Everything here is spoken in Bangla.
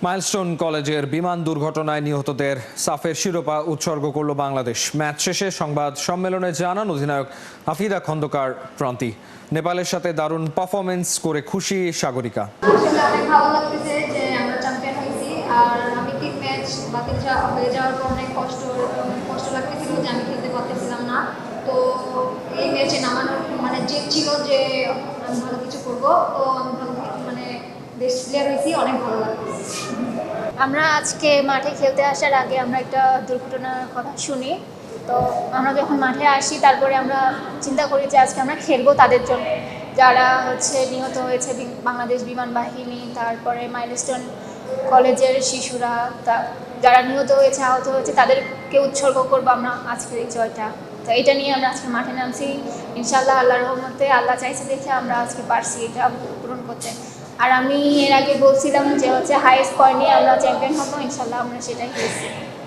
মাইলস্টোন কলেজের বিমান দুর্ঘটনায় নিহতদের সাফের শিরোপা উৎসর্গ করল বাংলাদেশ। ম্যাচ শেষে সংবাদ সম্মেলনে জানান অধিনায়ক হাফিদা খন্দকার প্রান্তি, নেপালের সাথে দারুণ পারফরমেন্স করে খুশি সাগরিকা। আসলে অনেক ভালো লাগতেছে যে আমরা চ্যাম্পিয়ন হয়েছি। আর আমি 3 ম্যাচ বাতিল হয়ে যাওয়ার পর অনেক কষ্ট লাগতেছিল যে আমি খেলতে পারতেছিলাম না। তো এই ম্যাচে নামানোর জেদ ছিল যে আমি ভালো কিছু করবো। তো আমি ভালো বেস্ট প্লেয়ার হয়েছি, অনেক ভালো লাগতেছে। আমরা আজকে মাঠে খেলতে আসার আগে আমরা একটা দুর্ঘটনার কথা শুনি। তো আমরা যখন মাঠে আসি তারপরে আমরা চিন্তা করি যে আজকে আমরা খেলবো তাদের জন্য, যারা নিহত হয়েছে বাংলাদেশ বিমান বাহিনী, তারপরে মাইলস্টোন কলেজের শিশুরা, যারা নিহত হয়েছে আহত হয়েছে তাদেরকে উৎসর্গ করবো আমরা আজকের এই জয়টা। তো এটা নিয়ে আমরা আজকে মাঠে নামছি। ইনশাআল্লাহ আল্লাহর রহমতে, আল্লাহ চাইছে দেখে আমরা আজকে পারছি এটা পূরণ করতে। আর আমি এর আগে বলছিলাম যে হাইয়েস্ট পয়েন্ট নিয়ে আমরা চ্যাম্পিয়ন হবো, ইনশাআল্লাহ আমরা সেটাই পেয়েছি।